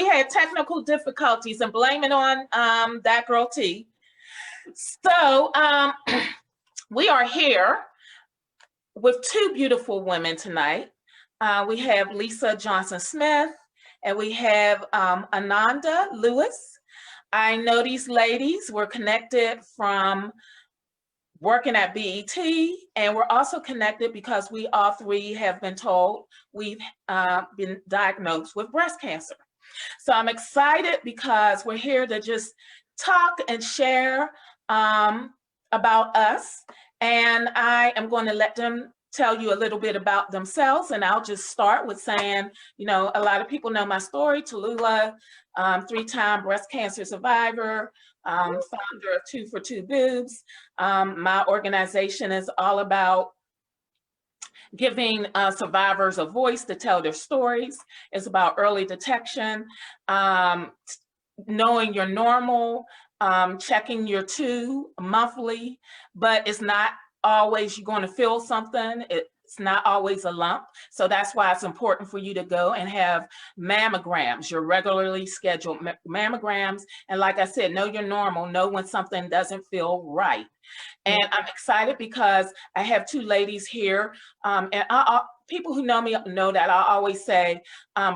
we had technical difficulties, and blame it on that girl T. So we are here with two beautiful women tonight. We have Lisa Johnson-Smith, and we have Ananda Lewis. I know these ladies were connected from working at BET, and we're also connected because we all three have been told we've been diagnosed with breast cancer. So I'm excited because we're here to just talk and share about us. And I am going to let them tell you a little bit about themselves. And I'll just start with saying, you know, a lot of people know my story. Tallulah, three-time breast cancer survivor, founder of 2 for 2 Boobs. My organization is all about giving survivors a voice to tell their stories. It's about early detection, knowing you're normal, checking your 2 monthly, but it's not always you're going to feel something. It's not always a lump. So that's why it's important for you to go and have mammograms, your regularly scheduled mammograms. And like I said, know you're normal, know when something doesn't feel right. And I'm excited because I have 2 ladies here. And people who know me know that I always say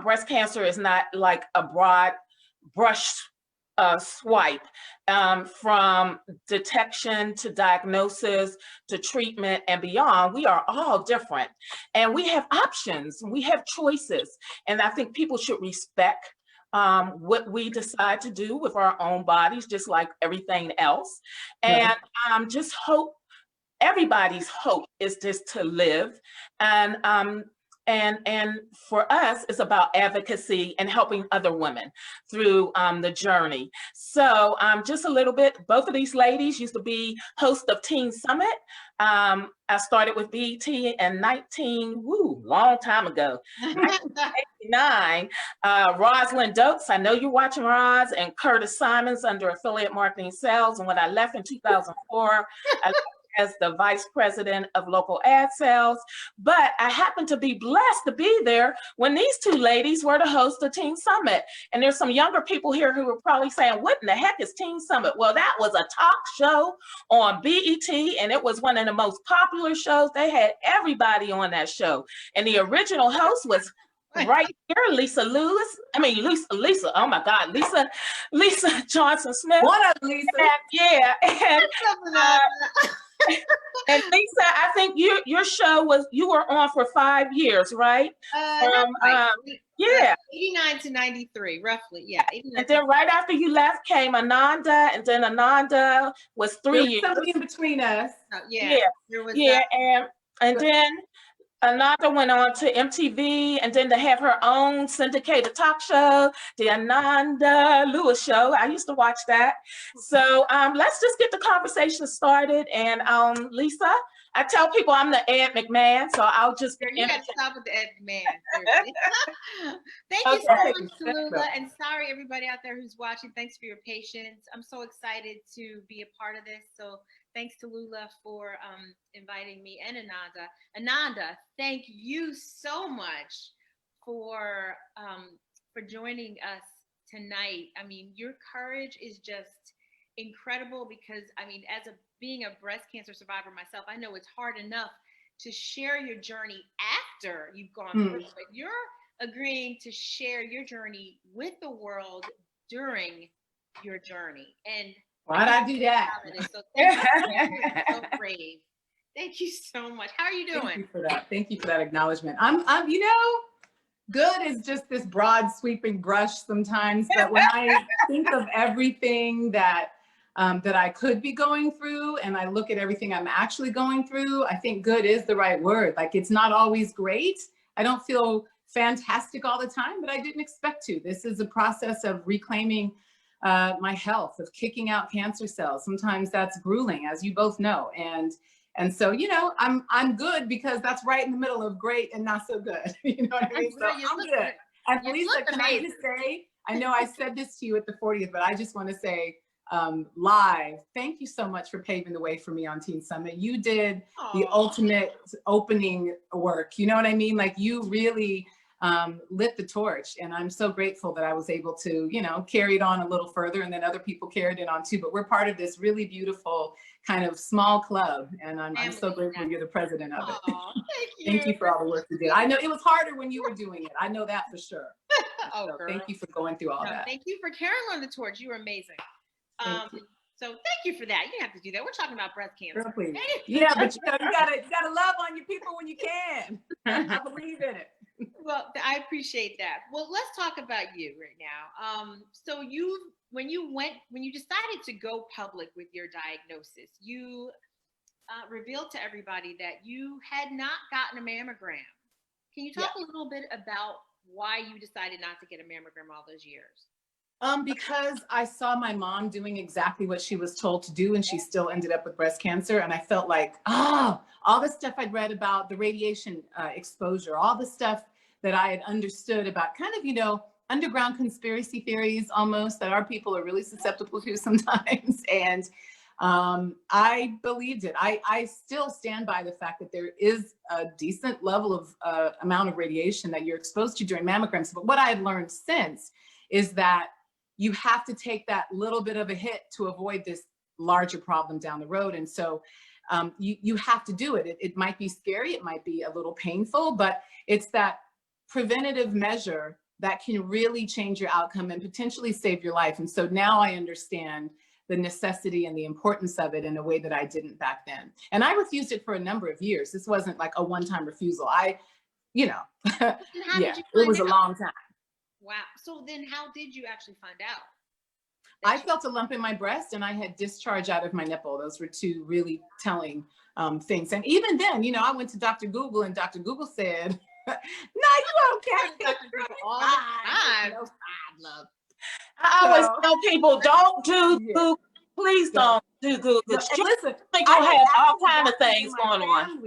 breast cancer is not like a broad brush swipe from detection to diagnosis to treatment and beyond. We are all different and we have options, we have choices. And I think people should respect what we decide to do with our own bodies, just like everything else. And just hope, everybody's hope is just to live. And for us, it's about advocacy and helping other women through the journey. So just a little bit, both of these ladies used to be host of Teen Summit. I started with BET in long time ago, 1989. Rosalind Dokes, I know you're watching Roz, and Curtis Simons under Affiliate Marketing Sales. And when I left in 2004, I as the vice president of local ad sales, but I happened to be blessed to be there when these 2 ladies were the host of Teen Summit. And there's some younger people here who were probably saying, what in the heck is Teen Summit? Well, that was a talk show on BET, and it was one of the most popular shows. They had everybody on that show. And the original host was right here, Lisa, oh my God, Lisa Johnson-Smith. What up, Lisa? And Lisa, I think your show you were on for 5 years, right? Right. 89 to 93, roughly. Yeah. And then right after you left came Ananda, and then Ananda was 3 years. Something in between us. And then Ananda went on to MTV, and then to have her own syndicated talk show, the Ananda Lewis Show. I used to watch that. So let's just get the conversation started. And Lisa, I tell people I'm the Ed McMahon, so I'll just you got to stop with the Ed McMahon. Thank you so much, Tallulah, and sorry everybody out there who's watching. Thanks for your patience. I'm so excited to be a part of this. So thanks, Tallulah, for inviting me, and Ananda. Ananda, thank you so much for joining us tonight. I mean, your courage is just incredible because, I mean, being a breast cancer survivor myself, I know it's hard enough to share your journey after you've gone through it, but you're agreeing to share your journey with the world during your journey. And why'd I do that? So you're so brave. Thank you so much. How are you doing? Thank you for that. Thank you for that acknowledgement. I'm you know, good is just this broad sweeping brush sometimes, but when I think of everything that I could be going through, and I look at everything I'm actually going through, I think good is the right word. Like, it's not always great. I don't feel fantastic all the time, but I didn't expect to. This is a process of reclaiming my health, of kicking out cancer cells. Sometimes that's grueling, as you both know. And so, you know, I'm good because that's right in the middle of great and not so good. You know what I mean? So I'm good. And Lisa, can I just say, I know I said this to you at the 40th, but I just want to say live, thank you so much for paving the way for me on Teen Summit. You did the ultimate opening work. You know what I mean? Like, you really lit the torch. And I'm so grateful that I was able to, you know, carry it on a little further, and then other people carried it on too. But we're part of this really beautiful kind of small club. And I'm so grateful you're the president of it. Aw, thank you. Thank you for all the work you did. I know it was harder when you were doing it. I know that for sure. Oh, So girl. thank you for going through all No, that. thank you for carrying on the torch. You were amazing. Thank you. So thank you for that. You didn't have to do that. We're talking about breast cancer. Girl, please. Yeah, but you gotta love on your people when you can. I believe in it. Well, I appreciate that. Well, let's talk about you right now. So when you decided to go public with your diagnosis, you revealed to everybody that you had not gotten a mammogram. Can you talk a little bit about why you decided not to get a mammogram all those years? Because I saw my mom doing exactly what she was told to do, and she still ended up with breast cancer. And I felt like, all the stuff I'd read about the radiation exposure, all the stuff that I had understood about kind of, you know, underground conspiracy theories almost that our people are really susceptible to sometimes. And I believed it. I still stand by the fact that there is a decent level of amount of radiation that you're exposed to during mammograms. But what I've learned since is that you have to take that little bit of a hit to avoid this larger problem down the road. And so you have to do it. It might be scary, it might be a little painful, but it's that preventative measure that can really change your outcome and potentially save your life. And so now I understand the necessity and the importance of it in a way that I didn't back then. And I refused it for a number of years. This wasn't like a one-time refusal. You know, yeah, it was a long time. Wow. So then how did you actually find out? I felt a lump in my breast and I had discharge out of my nipple. Those were two really telling things. And even then, you know, I went to Dr. Google and Dr. Google said, no, you okay. Dr. Google all the time. No, love. I always tell people, don't do Google. Please don't do Google. Listen, you'll have all kinds of things going on.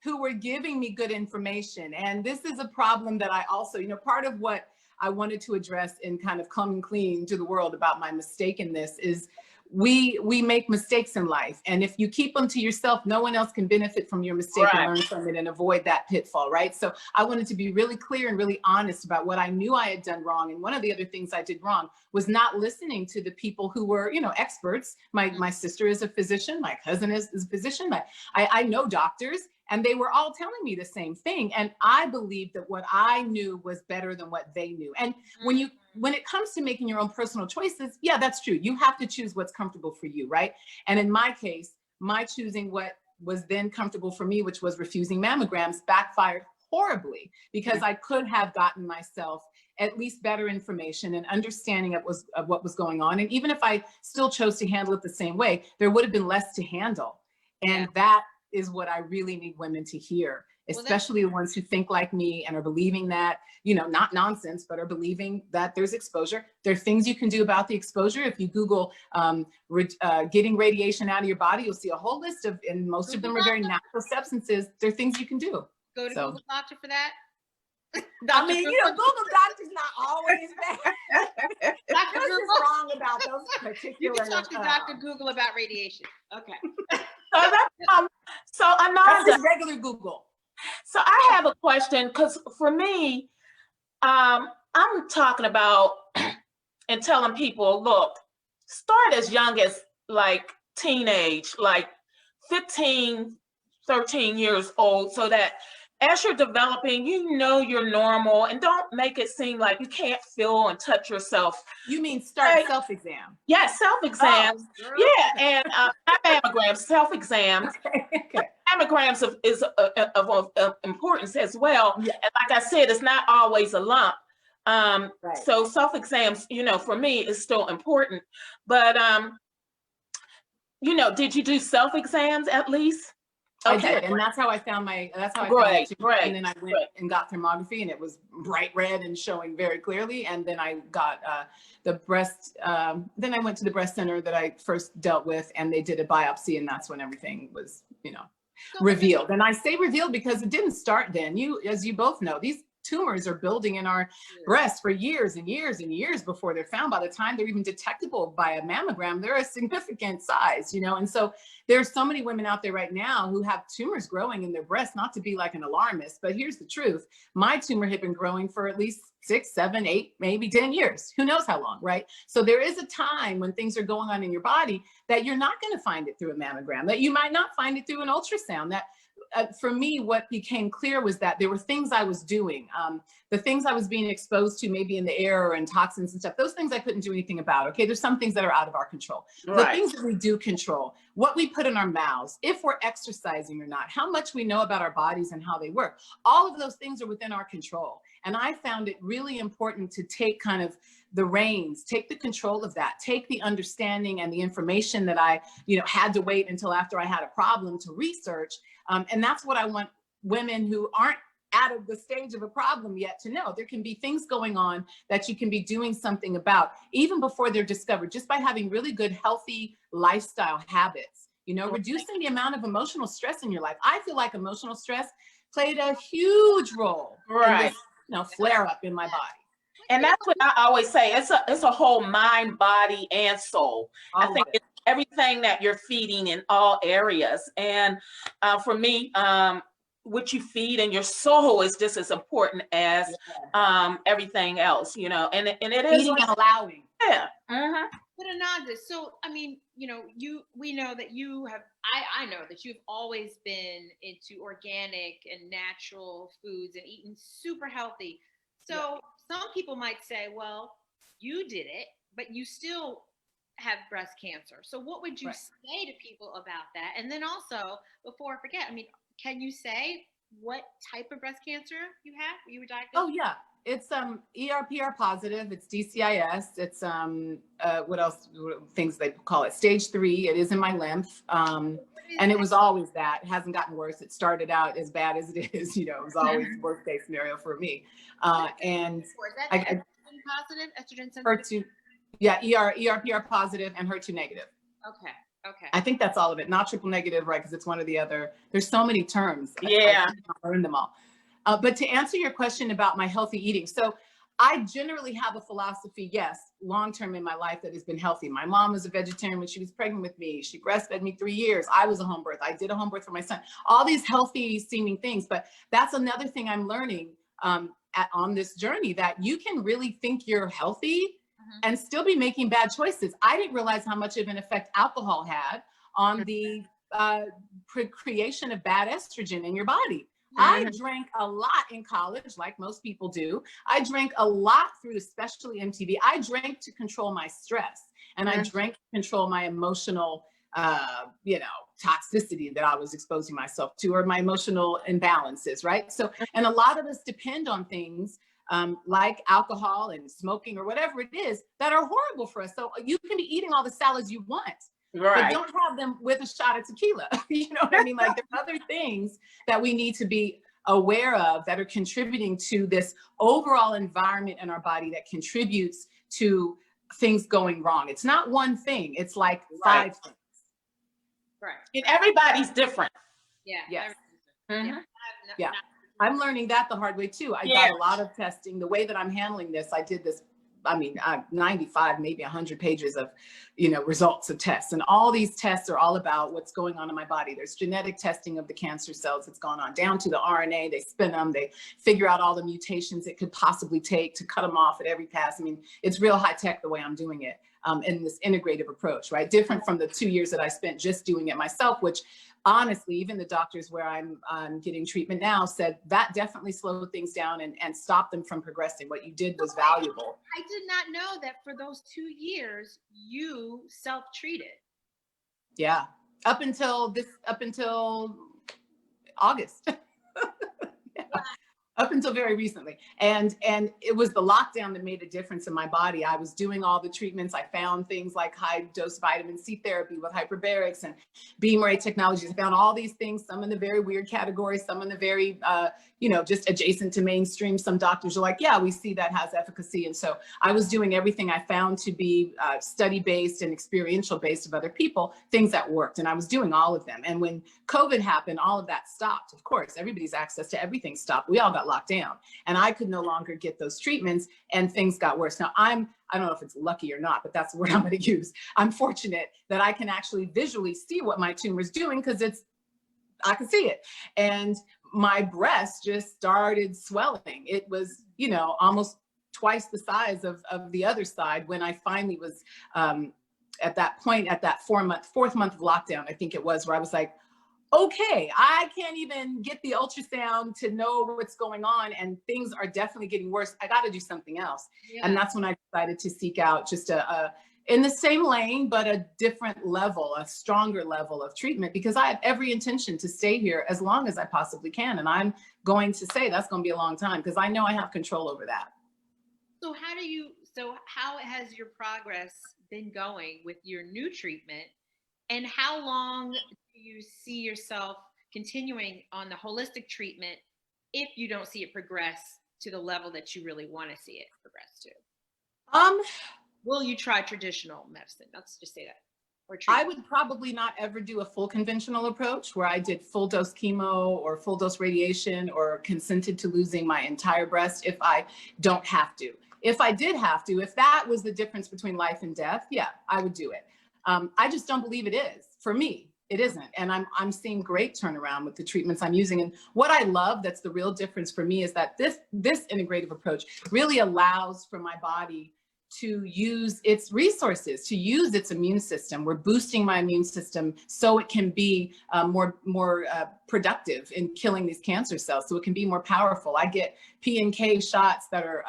Who were giving me good information. And this is a problem that I also, you know, part of what I wanted to address and kind of come clean to the world about my mistake in this is we make mistakes in life. And if you keep them to yourself, no one else can benefit from your mistake and learn from it and avoid that pitfall, right? So I wanted to be really clear and really honest about what I knew I had done wrong. And one of the other things I did wrong was not listening to the people who were, you know, experts. My sister is a physician, my cousin is a physician, I know doctors. And they were all telling me the same thing. And I believed that what I knew was better than what they knew. And when it comes to making your own personal choices, yeah, that's true. You have to choose what's comfortable for you, right? And in my case, my choosing what was then comfortable for me, which was refusing mammograms, backfired horribly because I could have gotten myself at least better information and understanding of what was going on. And even if I still chose to handle it the same way, there would have been less to handle. And that is what I really need women to hear, especially the ones who think like me and are believing that, you know, not nonsense, but are believing that there's exposure. There are things you can do about the exposure. If you Google getting radiation out of your body, you'll see a whole list of, and most of them are very natural substances. There are things you can do. Go to Google Doctor for that. I mean, you know, Google Doctor's not always bad. Dr. Google Google. Wrong about those particular. You can talk to Dr. Google about radiation. Okay. So Ananda, that's just regular Google. So I have a question because for me, I'm talking about and telling people, look, start as young as like teenage, like 15, 13 years old, so that as you're developing, you know you're normal, and don't make it seem like you can't feel and touch yourself. You mean start self-exam? Yeah, self-exams. And not mammograms, self-exams. Okay. Mammograms is of importance as well. Yeah. And like I said, it's not always a lump. So self-exams, you know, for me is still important. But you know, did you do self-exams at least? Okay. I did, and that's how I found my. That's how I found it. And then I went and got thermography, and it was bright red and showing very clearly. And then I got the breast. Then I went to the breast center that I first dealt with, and they did a biopsy, and that's when everything was, you know, revealed. And I say revealed because it didn't start then. As you both know, these tumors are building in our breasts for years and years and years before they're found. By the time they're even detectable by a mammogram, they're a significant size, you know? And so there's so many women out there right now who have tumors growing in their breasts, not to be like an alarmist, but here's the truth. My tumor had been growing for at least 6, 7, 8, maybe 10 years. Who knows how long, right? So there is a time when things are going on in your body that you're not going to find it through a mammogram, that you might not find it through an ultrasound. That for me, what became clear was that there were things I was doing, the things I was being exposed to, maybe in the air or in toxins and stuff, those things I couldn't do anything about. Okay, there's some things that are out of our control. Right. The things that we do control, what we put in our mouths, if we're exercising or not, how much we know about our bodies and how they work, all of those things are within our control. And I found it really important to take kind of the reins, take the control of that, take the understanding and the information that I, had to wait until after I had a problem to research. And that's what I want women who aren't out of the stage of a problem yet to know. There can be things going on that you can be doing something about even before they're discovered, just by having really good, healthy lifestyle habits, reducing the amount of emotional stress in your life. I feel like emotional stress played a huge role in this, flare up in my body. And that's what I always say. It's a whole mind, body, and soul. I think it's everything that you're feeding in all areas. And for me, what you feed in your soul is just as important as everything else, and it is eating and allowing. Yeah. Mm-hmm. But Ananda, so I mean, we know that you have. I know that you've always been into organic and natural foods and eating super healthy. So some people might say, well, you did it, but you still have breast cancer. So what would you say to people about that? And then also, before I forget, I mean, can you say what type of breast cancer you have? You were diagnosed? Oh yeah, it's ER/PR positive. It's DCIS. It's what else? Things they call it stage 3. It is in my lymph. And it was always that. It hasn't gotten worse. It started out as bad as it is. It was always worst case scenario for me. And is that estrogen positive? Estrogen sensitive? HER2, ER/PR positive and HER2 negative. Okay. I think that's all of it. Not triple negative, right? Because it's one or the other. There's so many terms. Yeah. I learned them all. But to answer your question about my healthy eating, so I generally have a philosophy, yes, long-term in my life that has been healthy. My mom was a vegetarian when she was pregnant with me. She breastfed me 3 years. I was a home birth. I did a home birth for my son. All these healthy seeming things. But that's another thing I'm learning on this journey, that you can really think you're healthy and still be making bad choices. I didn't realize how much of an effect alcohol had on the creation of bad estrogen in your body. I drank a lot in college, like most people do. I drank a lot through especially MTV. I drank to control my stress, and I drank to control my emotional, toxicity that I was exposing myself to, or my emotional imbalances, right? So, and a lot of us depend on things like alcohol and smoking or whatever it is that are horrible for us. So you can be eating all the salads you want, but don't have them with a shot of tequila. You know what I mean? Like, there are other things that we need to be aware of that are contributing to this overall environment in our body that contributes to things going wrong. It's not one thing. It's like 5 things. Right. And everybody's different. Yeah. Yes. Yeah. I'm learning that the hard way too. I got a lot of testing. The way that I'm handling this, I did this, 95, maybe 100 pages of, results of tests. And all these tests are all about what's going on in my body. There's genetic testing of the cancer cells that's gone on, down to the RNA. They spin them, they figure out all the mutations it could possibly take to cut them off at every pass. It's real high tech the way I'm doing it in this integrative approach, right? Different from the 2 years that I spent just doing it myself, which honestly, even the doctors where I'm getting treatment now said that definitely slowed things down and stopped them from progressing. What you did was valuable. I did not know that for those 2 years you self-treated. Yeah, up until August. Up until very recently. And it was the lockdown that made a difference in my body. I was doing all the treatments. I found things like high dose vitamin C therapy with hyperbarics and beam ray technologies. I found all these things, some in the very weird categories, some in the very just adjacent to mainstream. Some doctors are like, yeah, we see that has efficacy. And so I was doing everything I found to be study-based and experiential-based of other people, things that worked. And I was doing all of them. And when COVID happened, all of that stopped. Of course, everybody's access to everything stopped. We all got locked down and I could no longer get those treatments and things got worse. Now I don't know if it's lucky or not, but that's the word I'm going to use. I'm fortunate that I can actually visually see what my tumor is doing because I can see it. And my breast just started swelling. It was, almost twice the size of the other side when I finally was at that point, at that fourth month of lockdown, I think it was, where I was like, okay, I can't even get the ultrasound to know what's going on and things are definitely getting worse. I got to do something else. Yeah. And that's when I decided to seek out just in the same lane, but a different level, a stronger level of treatment, because I have every intention to stay here as long as I possibly can. And I'm going to say that's going to be a long time because I know I have control over that. So how has your progress been going with your new treatment? And how long do you see yourself continuing on the holistic treatment if you don't see it progress to the level that you really want to see it progress to? Will you try traditional medicine? Let's just say that. Or I would probably not ever do a full conventional approach where I did full dose chemo or full dose radiation or consented to losing my entire breast if I don't have to. If I did have to, if that was the difference between life and death, yeah, I would do it. I just don't believe it is. For me, it isn't. And I'm seeing great turnaround with the treatments I'm using. And what I love, that's the real difference for me, is that this integrative approach really allows for my body to use its resources, to use its immune system. We're boosting my immune system so it can be more productive in killing these cancer cells, so it can be more powerful. I get P and K shots that are,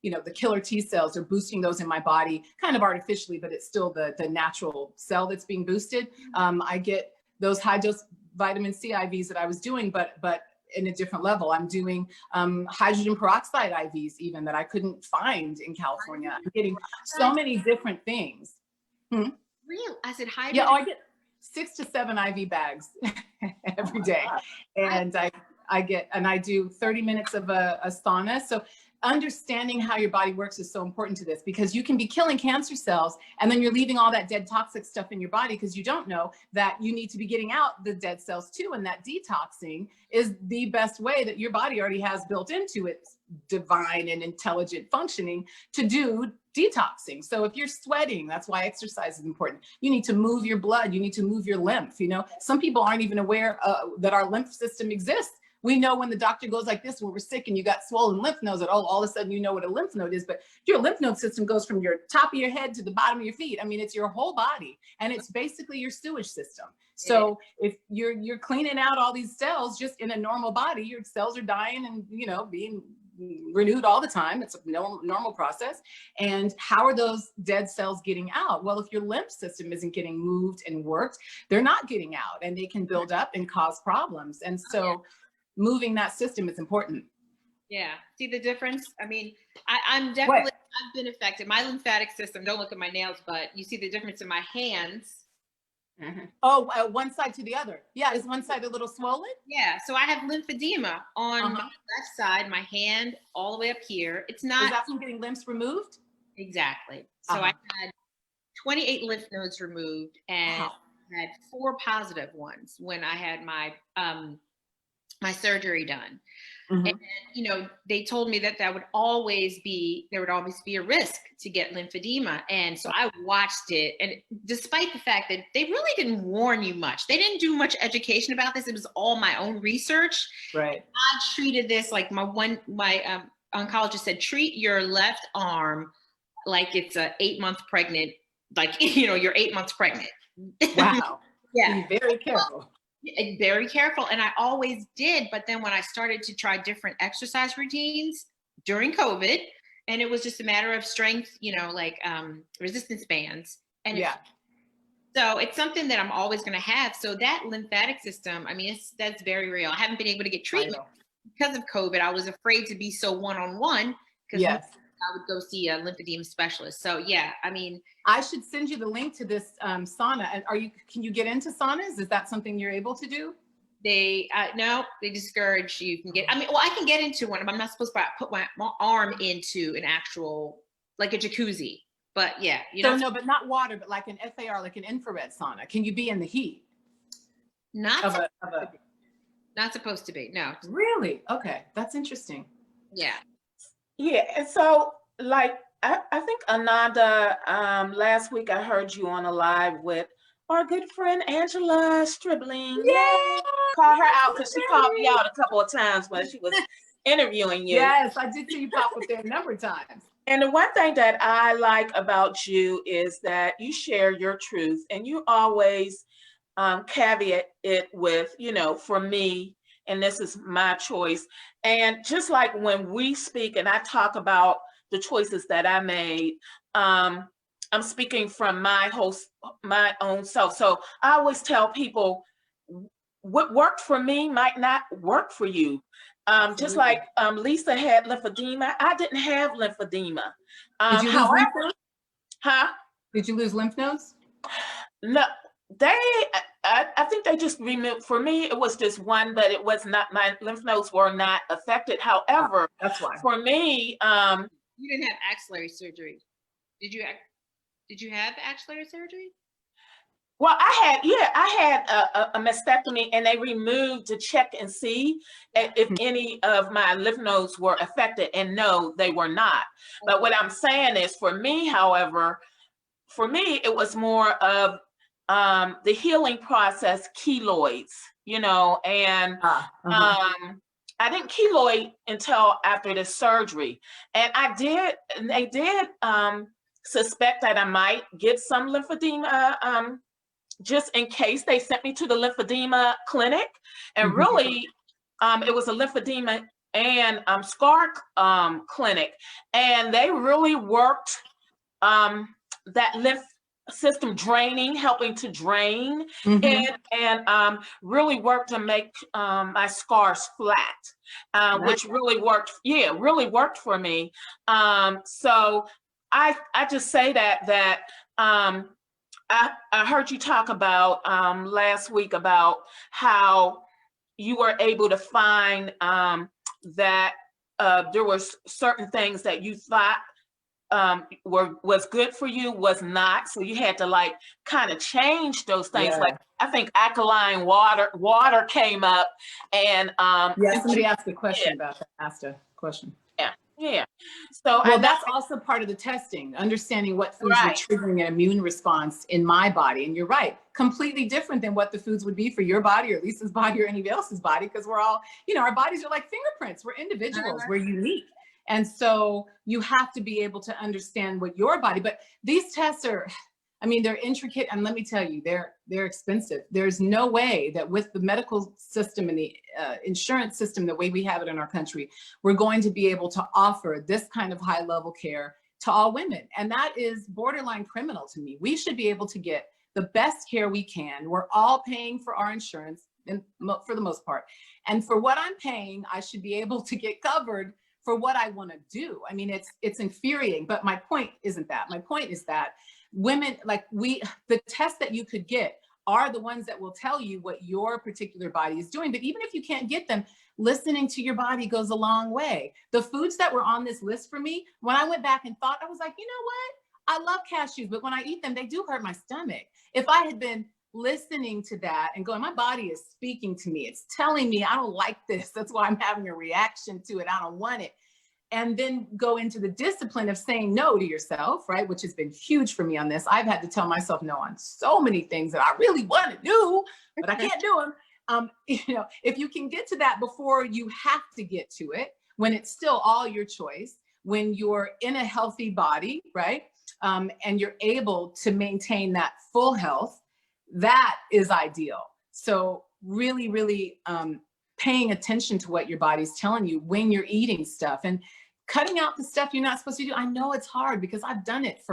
the killer T cells are boosting those in my body, kind of artificially, but it's still the natural cell that's being boosted. I get those high dose vitamin C IVs that I was doing, but in a different level. I'm doing hydrogen peroxide IVs even that I couldn't find in California. I'm getting so many different things. Real? I said hydrogen? Yeah, I get 6 to 7 IV bags every day. And I do 30 minutes of a sauna. So understanding how your body works is so important to this, because you can be killing cancer cells and then you're leaving all that dead toxic stuff in your body because you don't know that you need to be getting out the dead cells too. And that detoxing is the best way that your body already has built into its divine and intelligent functioning to do detoxing. So if you're sweating, that's why exercise is important. You need to move your blood. You need to move your lymph. Some people aren't even aware that our lymph system exists. We know when the doctor goes like this, when we're sick and you got swollen lymph nodes, that all of a sudden you know what a lymph node is, but your lymph node system goes from your top of your head to the bottom of your feet. I mean, it's your whole body and it's basically your sewage system. So if you're cleaning out all these cells just in a normal body, your cells are dying and, being renewed all the time. It's a normal process. And how are those dead cells getting out? Well, if your lymph system isn't getting moved and worked, they're not getting out and they can build up and cause problems. And so moving that system is important. Yeah. See the difference? I mean, I'm definitely, I've been affected. My lymphatic system, don't look at my nails, but you see the difference in my hands. Mm-hmm. Oh, one side to the other. Yeah. Is one side a little swollen? Yeah. So I have lymphedema on my left side, my hand all the way up here. It's not. Is that from getting lymphs removed? Exactly. So I had 28 lymph nodes removed and had 4 positive ones when I had my my surgery done. And, they told me that there would always be a risk to get lymphedema. And so I watched it. And despite the fact that they really didn't warn you much, they didn't do much education about this. It was all my own research. Right. I treated this like my oncologist said, treat your left arm like it's a 8-month pregnant, like, you're 8 months pregnant. Wow. Yeah. Be very careful. Very careful. And I always did. But then when I started to try different exercise routines during COVID, and it was just a matter of strength, resistance bands. And so it's something that I'm always going to have. So that lymphatic system, I mean, that's very real. I haven't been able to get treatment because of COVID. I was afraid to be so one-on-one because I would go see a lymphedema specialist. So I mean, I should send you the link to this sauna. And can you get into saunas? Is that something you're able to do? They no, they discourage you can get. I mean, well, I can get into one, but I'm not supposed to put my arm into an actual like a jacuzzi. But yeah, you know. So no, but not water, but like an FAR, like an infrared sauna. Can you be in the heat? Not not supposed to be. No. Really? Okay, that's interesting. Yeah. Yeah, and so like I think Ananda, last week I heard you on a live with our good friend Angela Stribling. Yeah. Call her out because she called me out a couple of times when she was interviewing you. Yes, I did see you pop up there a number of times. And the one thing that I like about you is that you share your truth and you always caveat it with, you know, for me, and this is my choice. And just like when we speak and I talk about the choices that I made, I'm speaking from my own self. So I always tell people what worked for me might not work for you. Just like Lisa had lymphedema, I didn't have lymphedema. Did you lose lymph nodes? Huh? Did you lose lymph nodes? No, I think they just removed, for me, it was just one, but it was not, my lymph nodes were not affected. However, that's why. For me, you didn't have axillary surgery. Did you have axillary surgery? well, I had a mastectomy and they removed to check and see if any of my lymph nodes were affected, and no, they were not. But what I'm saying is, for me, however, for me, it was more of the healing process, keloids, you know, and I didn't keloid until after the surgery. And they did suspect that I might get some lymphedema, just in case. They sent me to the lymphedema clinic, and really, it was a lymphedema and scar clinic, and they really worked that lymph system draining, helping to drain and really worked to make my scars flat, which really worked. Yeah, really worked for me. So I just say that I heard you talk about last week about how you were able to find that there were certain things that you thought was good for you, was not. So you had to like kind of change those things. Like I think alkaline water came up, and somebody asked a question about that. Asked a question. Yeah. So well, that's also part of the testing, understanding what foods are triggering an immune response in my body. And you're right, completely different than what the foods would be for your body or Lisa's body or anybody else's body, because we're all, you know, our bodies are like fingerprints. We're individuals, we're unique. And so you have to be able to understand what your body, but these tests are, I mean, they're intricate, and let me tell you, they're expensive. There's no way that with the medical system and the insurance system, the way we have it in our country, we're going to be able to offer this kind of high level care to all women. And that is borderline criminal to me. We should be able to get the best care we can. We're all paying for our insurance, and for the most part. And for what I'm paying, I should be able to get covered for what I want to do. I mean, it's infuriating, but my point isn't that. My point is that women, like the tests that you could get are the ones that will tell you what your particular body is doing. But even if you can't get them, listening to your body goes a long way. The foods that were on this list for me, when I went back and thought, I was like, you know what? I love cashews, but when I eat them, they do hurt my stomach. If I had been listening to that and going, my body is speaking to me. It's telling me I don't like this. That's why I'm having a reaction to it. I don't want it. And then go into the discipline of saying no to yourself, right? Which has been huge for me on this. I've had to tell myself no on so many things that I really want to do, but I can't do them. You know, if you can get to that before you have to get to it, when it's still all your choice, when you're in a healthy body, right? And you're able to maintain that full health, that is ideal. So really, really paying attention to what your body's telling you when you're eating stuff and cutting out the stuff you're not supposed to do. I know it's hard because I've done it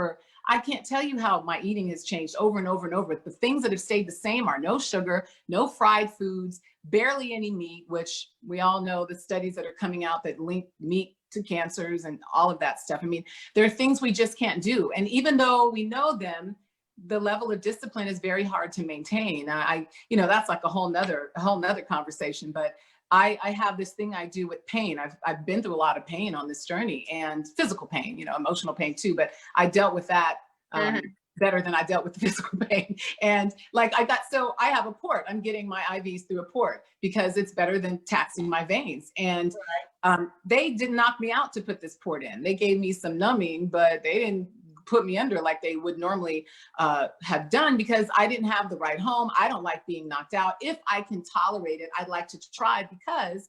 I can't tell you how my eating has changed over and over and over. The things that have stayed the same are no sugar, no fried foods, barely any meat, which we all know the studies that are coming out that link meat to cancers and all of that stuff. I mean, there are things we just can't do. And even though we know them, the level of discipline is very hard to maintain. You know, that's like a whole nother conversation, but I have this thing I do with pain. I've been through a lot of pain on this journey, and physical pain, you know, emotional pain too, but I dealt with that better than I dealt with the physical pain. And like so I have a port. I'm getting my IVs through a port because it's better than taxing my veins. And they didn't knock me out to put this port in. They gave me some numbing, but they didn't put me under like they would normally have done, because I didn't have the right home. I don't like being knocked out. If I can tolerate it, I'd like to try, because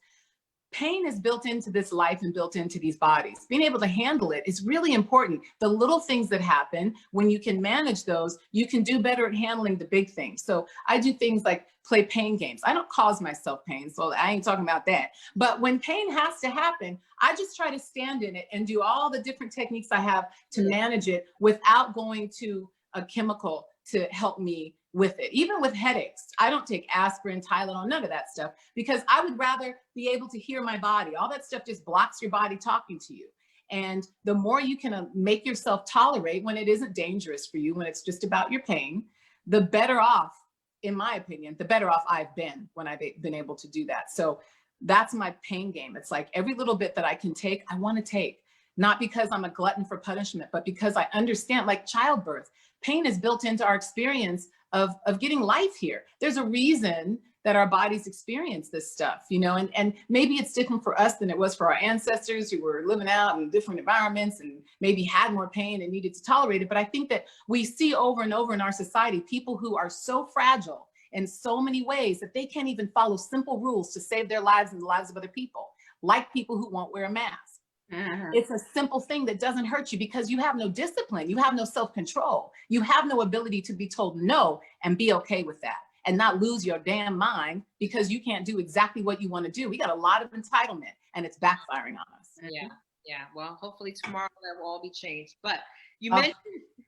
pain is built into this life and built into these bodies. Being able to handle it is really important. The little things that happen, when you can manage those, you can do better at handling the big things. So I do things like play pain games. I don't cause myself pain, so I ain't talking about that. But when pain has to happen, I just try to stand in it and do all the different techniques I have to manage it without going to a chemical to help me with it. Even with headaches, I don't take aspirin, Tylenol, none of that stuff, because I would rather be able to hear my body. All that stuff just blocks your body talking to you. And the more you can make yourself tolerate when it isn't dangerous for you, when it's just about your pain, the better off, in my opinion, the better off I've been when I've been able to do that. So that's my pain game. It's like every little bit that I can take, I want to take. Not because I'm a glutton for punishment, but because I understand, like childbirth, pain is built into our experience of getting life here. There's a reason that our bodies experience this stuff, you know, and maybe it's different for us than it was for our ancestors who were living out in different environments and maybe had more pain and needed to tolerate it. But I think that we see over and over in our society, people who are so fragile in so many ways that they can't even follow simple rules to save their lives and the lives of other people, like people who won't wear a mask. It's a simple thing that doesn't hurt you because you have no discipline. You have no self-control. You have no ability to be told no and be okay with that and not lose your damn mind because you can't do exactly what you want to do. We got a lot of entitlement and it's backfiring on us. Yeah. Yeah. Well, hopefully tomorrow that will all be changed. But you mentioned,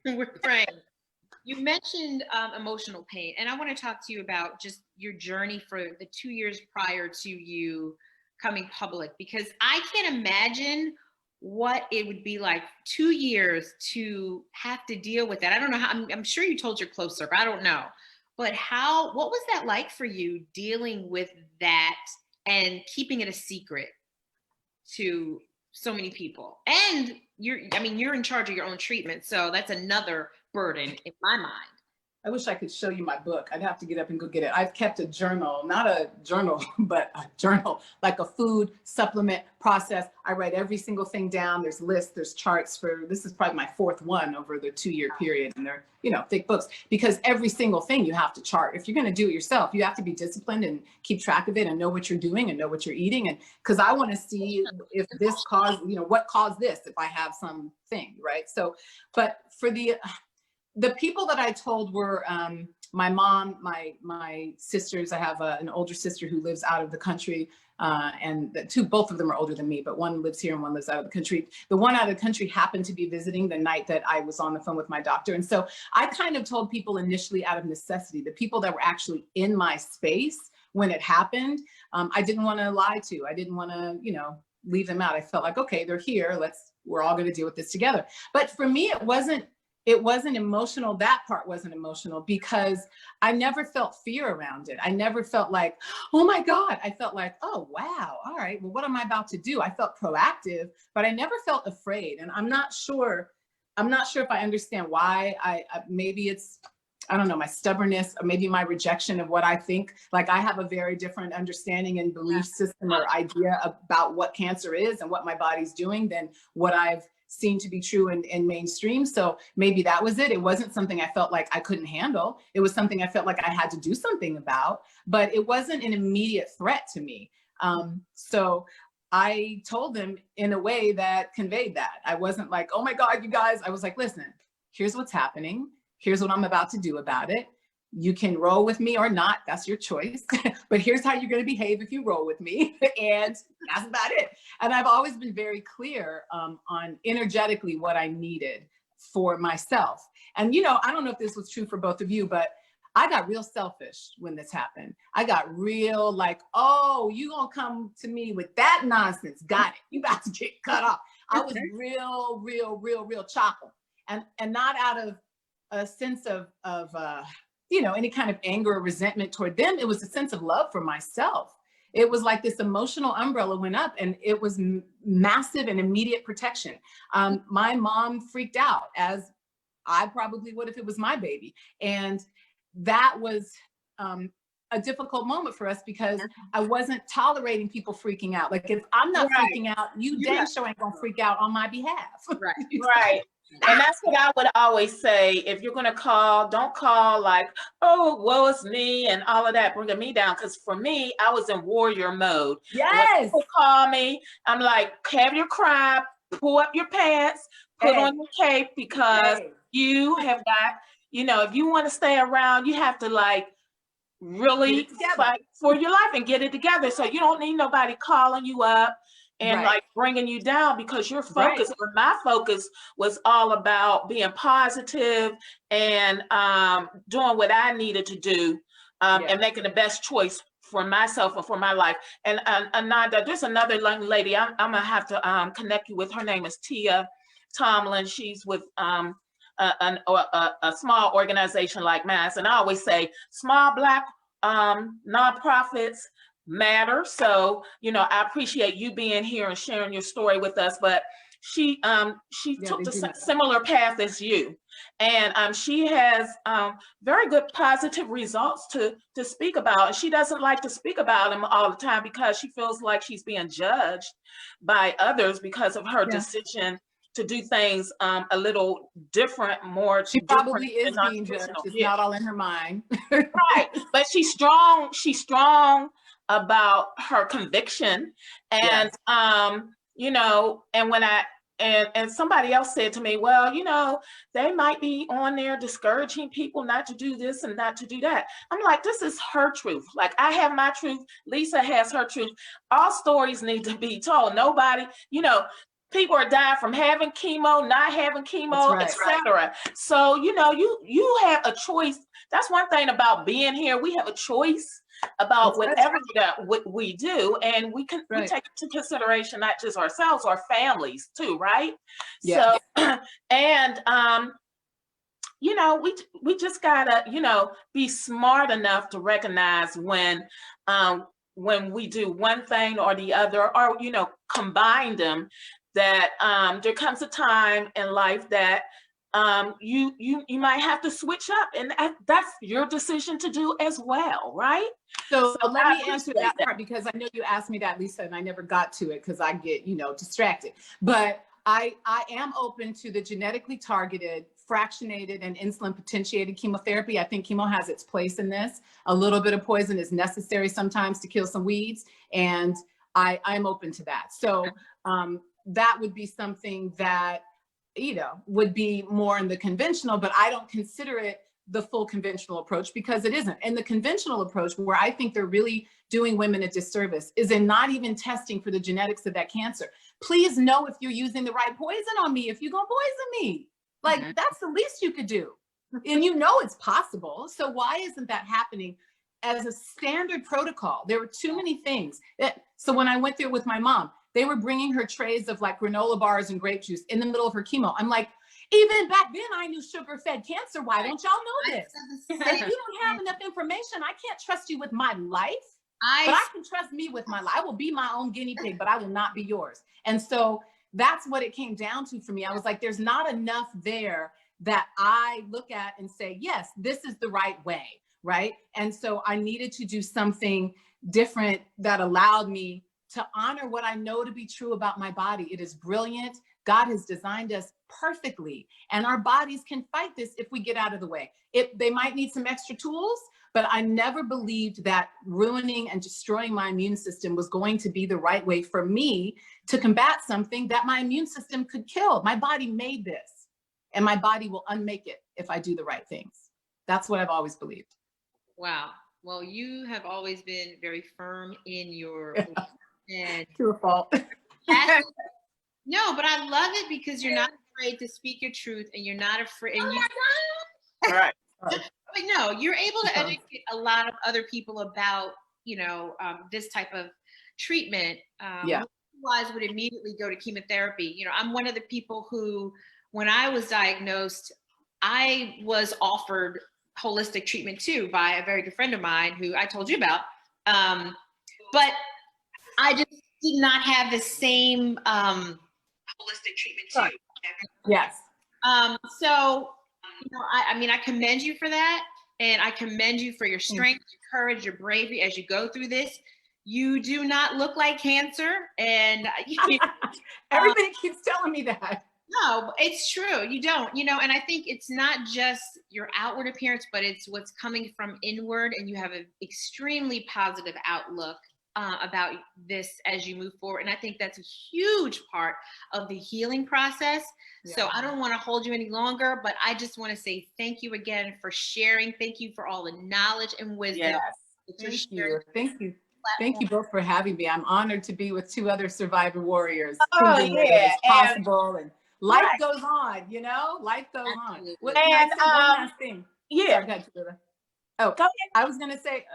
we're praying. You mentioned emotional pain, and I want to talk to you about just your journey for the 2 years prior to you coming public, because I can't imagine what it would be like 2 years to have to deal with that. I don't know how, I'm sure you told your close circle, I don't know, but what was that like for you dealing with that and keeping it a secret to so many people? And you're in charge of your own treatment, so that's another burden in my mind. I wish I could show you my book. I'd have to get up and go get it. I've kept a journal, not a journal, but a journal, like a food supplement process. I write every single thing down. There's lists, there's charts this is probably my 4th one over the 2-year period. And they're, you know, thick books, because every single thing you have to chart. If you're going to do it yourself, you have to be disciplined and keep track of it and know what you're doing and know what you're eating. And because I want to see if this caused, you know, what caused this, if I have something, right? So, but for the people that I told were my mom, my sisters. I have an older sister who lives out of the country, and both of them are older than me, but one lives here and one lives out of the country. The one out of the country happened to be visiting the night that I was on the phone with my doctor. And so I kind of told people initially out of necessity, the people that were actually in my space when it happened, I didn't want to lie to. I didn't want to, you know, leave them out. I felt like, okay, they're here. We're all going to deal with this together. But for me, it wasn't emotional. That part wasn't emotional because I never felt fear around it. I never felt like, oh my God. I felt like, oh, wow. All right. Well, what am I about to do? I felt proactive, but I never felt afraid. And I'm not sure if I understand why. Maybe it's, I don't know, my stubbornness, or maybe my rejection of what I think. Like I have a very different understanding and belief system or idea about what cancer is and what my body's doing than what I've seen to be true in mainstream. So maybe that was it. It wasn't something I felt like I couldn't handle. It was something I felt like I had to do something about, but it wasn't an immediate threat to me. So I told them in a way that conveyed that. I wasn't like, oh my God, you guys. I was like, listen, here's what's happening. Here's what I'm about to do about it. You can roll with me or not, that's your choice. But here's how you're going to behave if you roll with me. And that's about it. And I've always been very clear on energetically what I needed for myself. And, you know, I don't know if this was true for both of you, but I got real selfish when this happened. I got real like, oh, you gonna come to me with that nonsense. Got it. You about to get cut off. I was real chopper. And not out of a sense of you know, any kind of anger or resentment toward them. It was a sense of love for myself. It was like this emotional umbrella went up, and it was massive and immediate protection. My mom freaked out, as I probably would if it was my baby. And that was a difficult moment for us, because I wasn't tolerating people freaking out. Like, if I'm not freaking out, you dang sure ain't gonna freak out on my behalf. Right. Right. And that's what I would always say. If you're going to call, don't call like, oh, woe is me and all of that, bringing me down. Because for me, I was in warrior mode. Yes. When people call me, I'm like, have your crap, pull up your pants, put on your cape, because you have got, you know, if you want to stay around, you have to like really fight for your life and get it together. So you don't need nobody calling you up and like bringing you down, because your focus, or my focus, was all about being positive and doing what I needed to do, and making the best choice for myself and for my life. And Ananda, there's another young lady I'm gonna have to connect you with. Her name is Tia Tomlin. She's with a small organization like MASS, and I always say small Black nonprofits matter. So, you know, I appreciate you being here and sharing your story with us. But she took the similar path as you, and she has very good positive results to speak about. And she doesn't like to speak about them all the time, because she feels like she's being judged by others because of her decision to do things a little different, more. She probably is being judged. It's not all in her mind. Right. But she's strong. She's strong about her conviction. And you know, and when and somebody else said to me, well, you know, they might be on there discouraging people not to do this and not to do that. I'm like, this is her truth. Like, I have my truth. Lisa has her truth. All stories need to be told. Nobody, you know, people are dying from having chemo, not having chemo, etc. So, you know, you have a choice. That's one thing about being here. We have a choice about whatever we do, and we can we take into consideration not just ourselves, our families too, right? So, and you know, we just gotta, you know, be smart enough to recognize when we do one thing or the other, or, you know, combine them, that there comes a time in life that you might have to switch up, and that's your decision to do as well, right? So let me answer that part, because I know you asked me that, Lisa, and I never got to it because I get, you know, distracted. But I am open to the genetically targeted, fractionated, and insulin potentiated chemotherapy. I think chemo has its place in this. A little bit of poison is necessary sometimes to kill some weeds, and I'm open to that. So that would be something that, you know, would be more in the conventional, but I don't consider it the full conventional approach, because it isn't. And the conventional approach, where I think they're really doing women a disservice, is in not even testing for the genetics of that cancer. Please know if you're using the right poison on me, if you're gonna poison me. Like, that's the least you could do. And you know it's possible. So why isn't that happening as a standard protocol? There were too many things. So when I went there with my mom, they were bringing her trays of like granola bars and grape juice in the middle of her chemo. I'm like, even back then I knew sugar-fed cancer. Why don't y'all know this? And if you don't have enough information, I can't trust you with my life, but I can trust me with my life. I will be my own guinea pig, but I will not be yours. And so that's what it came down to for me. I was like, there's not enough there that I look at and say, yes, this is the right way, right? And so I needed to do something different that allowed me to honor what I know to be true about my body. It is brilliant. God has designed us perfectly, and our bodies can fight this if we get out of the way. They might need some extra tools, but I never believed that ruining and destroying my immune system was going to be the right way for me to combat something that my immune system could kill. My body made this, and my body will unmake it if I do the right things. That's what I've always believed. Wow. Well, you have always been very firm in your and to a fault. No, but I love it, because you're not afraid to speak your truth, and you're not afraid. And right. But no, you're able to educate a lot of other people about, you know, this type of treatment. Otherwise would immediately go to chemotherapy. You know, I'm one of the people who, when I was diagnosed, I was offered holistic treatment too by a very good friend of mine who I told you about. But I just did not have the same holistic treatment too. Yes. So, I mean, I commend you for that. And I commend you for your strength, your courage, your bravery as you go through this. You do not look like cancer. And everybody keeps telling me that. No, it's true. You don't, and I think it's not just your outward appearance, but it's what's coming from inward. And you have an extremely positive outlook about this as you move forward. And I think that's a huge part of the healing process. Yeah. So I don't want to hold you any longer, but I just want to say thank you again for sharing. Thank you for all the knowledge and wisdom. Yes. Thank you. Thank you. Thank you both for having me. I'm honored to be with two other survivor warriors. Oh, yeah. It's possible and life goes on, life goes on. And one last thing. Yeah. Sorry, go ahead. I was going to say,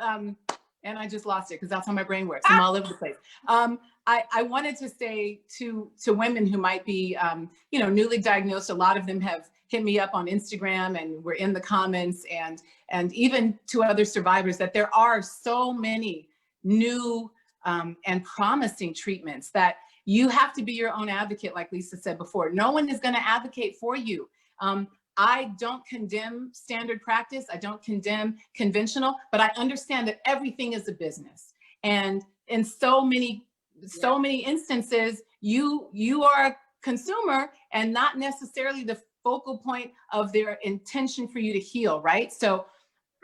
and I just lost it because that's how my brain works. I'm all over the place. I wanted to say to women who might be, newly diagnosed, a lot of them have hit me up on Instagram and we're in the comments, and even to other survivors, that there are so many new and promising treatments that you have to be your own advocate, like Lisa said before. No one is going to advocate for you. I don't condemn standard practice. I don't condemn conventional, but I understand that everything is a business. And in so many instances, you are a consumer and not necessarily the focal point of their intention for you to heal, right? So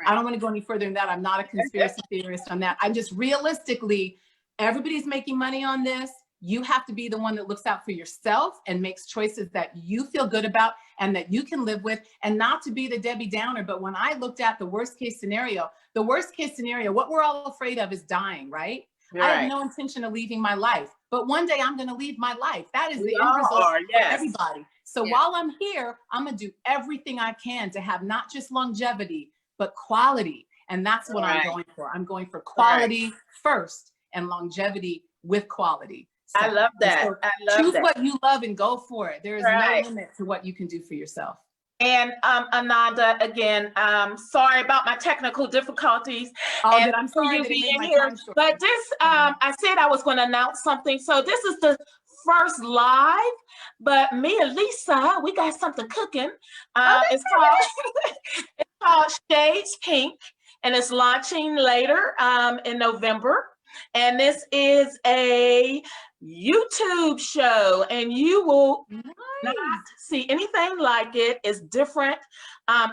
I don't want to go any further than that. I'm not a conspiracy theorist on that. I'm just realistically, everybody's making money on this. You have to be the one that looks out for yourself and makes choices that you feel good about and that you can live with, and not to be the Debbie Downer. But when I looked at the worst case scenario, what we're all afraid of is dying, right? I have no intention of leaving my life, but one day I'm going to leave my life. That is the end result for everybody. So while I'm here, I'm going to do everything I can to have not just longevity, but quality. And that's what I'm going for. I'm going for quality first and longevity with quality. So, I love that. So choose what you love and go for it. There is no limit to what you can do for yourself. And Ananda, again, sorry about my technical difficulties. And I'm sorry you being here. But this, I said I was going to announce something. So this is the first live, but me and Lisa, we got something cooking. It's called Shades Pink, and it's launching later in November. And this is a YouTube show, and you will not see anything like it. It's different.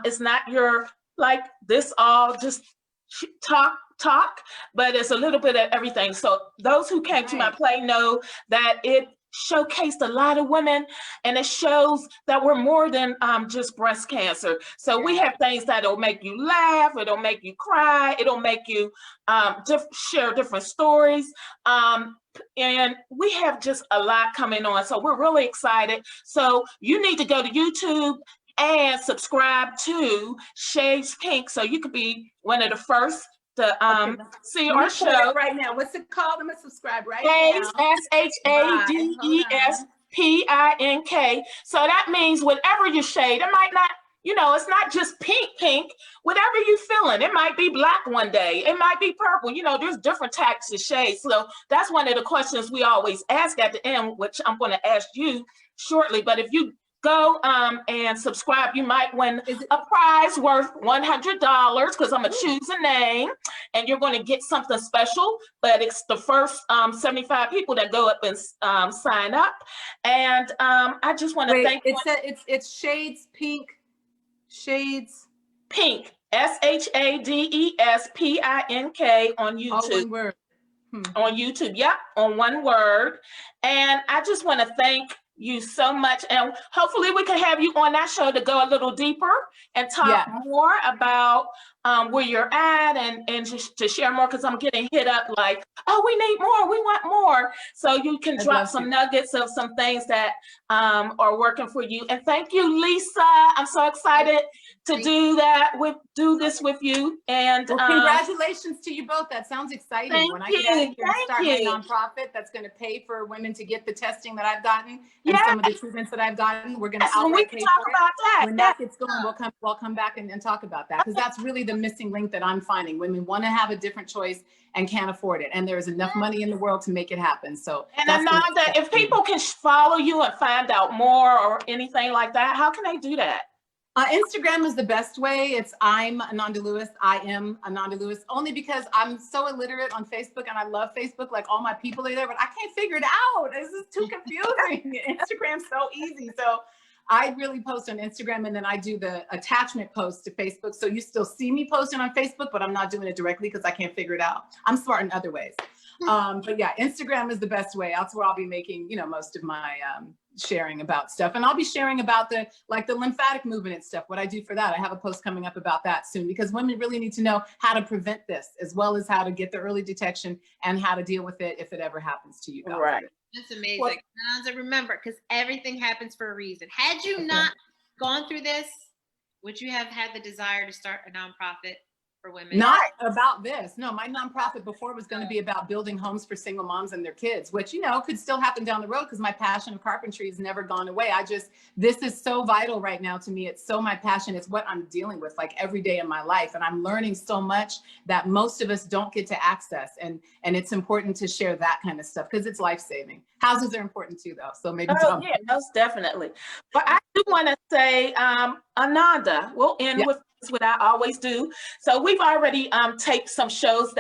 It's not your, like this all just talk, but it's a little bit of everything. So those who came to my play know that it showcased a lot of women, and it shows that we're more than just breast cancer. So we have things that'll make you laugh, it'll make you cry, it'll make you share different stories, and we have just a lot coming on. So we're really excited. So you need to go to YouTube and subscribe to Shades Pink so you could be one of the first to see our show right now. What's it called? I'm gonna subscribe right now. SHADESPINK. So that means whatever you shade, it might not, it's not just pink, whatever you feeling. It might be black one day, it might be purple, there's different types of shades. So that's one of the questions we always ask at the end, which I'm going to ask you shortly. But if you go and subscribe, you might win a prize worth $100 because I'm gonna choose a name and you're going to get something special, but it's the first 75 people that go up and sign up. And I just want to thank it's Shades Pink, Shades Pink, SHADESPINK on YouTube. All one word. On YouTube, on one word. And I just want to thank you so much, and hopefully we can have you on that show to go a little deeper and talk more about where you're at, and just to share more, because I'm getting hit up like, oh, we need more, we want more. So you can drop some nuggets of some things that are working for you. And thank you, Lisa. I'm so excited to do this with you. And congratulations to you both. That sounds exciting. When I get out of here and start my nonprofit that's going to pay for women to get the testing that I've gotten, and Yeah. some of the treatments that I've gotten. We're going to Yes, when we outright can pay talk for it. about that. When that gets going, we'll come back and talk about that, because that's really the missing link that I'm finding. Women want to have a different choice and can't afford it, and there is enough money in the world to make it happen. So, And Ananda, if people can follow you and find out more or anything like that, how can they do that? Instagram is the best way. It's I'm Ananda Lewis. I am Ananda Lewis, only because I'm so illiterate on Facebook, and I love Facebook. Like, all my people are there, but I can't figure it out. This is too confusing. Instagram's so easy. So I really post on Instagram, and then I do the attachment post to Facebook. So you still see me posting on Facebook, but I'm not doing it directly because I can't figure it out. I'm smart in other ways. But yeah, Instagram is the best way. That's where I'll be making, most of my sharing about stuff. And I'll be sharing about the lymphatic movement and stuff, what I do for that. I have a post coming up about that soon, because women really need to know how to prevent this, as well as how to get the early detection and how to deal with it if it ever happens to you. Right. That's amazing. Well, remember, because everything happens for a reason. Had you not gone through this, would you have had the desire to start a nonprofit for women? Not about this. No, my nonprofit before was going to be about building homes for single moms and their kids, which, could still happen down the road, because my passion of carpentry has never gone away. This is so vital right now to me. It's so my passion. It's what I'm dealing with like every day in my life. And I'm learning so much that most of us don't get to access. And it's important to share that kind of stuff, because it's life-saving. Houses are important too, though. So maybe. Oh, yeah, most definitely. But I do want to say, Ananda, we'll end with what I always do. So we've already taped some shows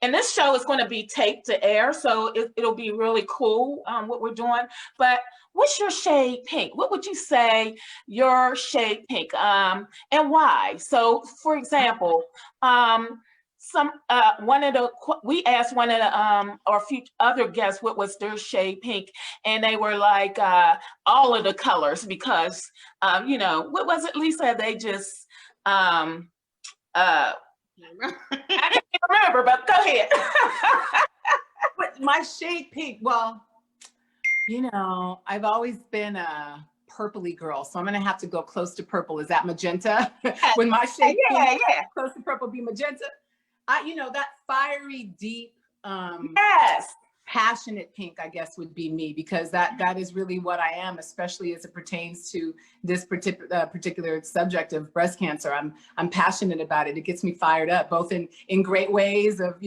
and this show is going to be taped to air, so it'll be really cool what we're doing. But what's your shade pink? What would you say your shade pink, and why? So, for example, we asked one of the or a few other guests what was their shade pink, and they were like all of the colors, because what was it, Lisa? They just I can't remember, but go ahead. But my shade pink, well, I've always been a purpley girl, so I'm gonna have to go close to purple. Is that magenta? When my shade pink, close to purple, be magenta. That fiery, deep, passionate pink, I guess, would be me, because that is really what I am, especially as it pertains to this particular subject of breast cancer. I'm passionate about it. It gets me fired up, both in great ways of,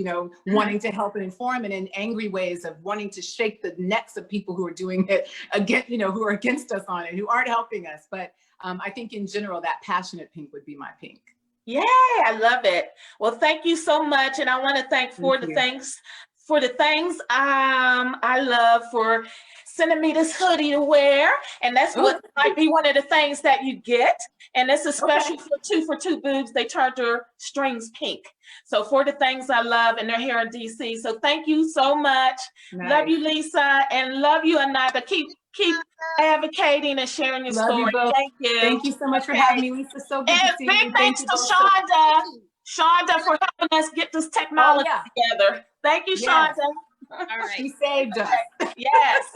wanting to help and inform, and in angry ways of wanting to shake the necks of people who are doing it again, who are against us on it, who aren't helping us. But I think in general, that passionate pink would be my pink. Yeah, I love it. Well, thank you so much. And I want to thank the things I love for sending me this hoodie to wear. And that's what might be one of the things that you get. And it's especially for two boobs. They turned their strings pink. So for the things I love, and they're here in DC. So thank you so much. Nice. Love you, Lisa, and love you, Ananda. Keep advocating and sharing your story. Thank you. Thank you so much for having me, Lisa. So good to see you. Big thanks to Shonda for helping us get this technology together. Thank you, Shonda. All right. She saved us. Yes.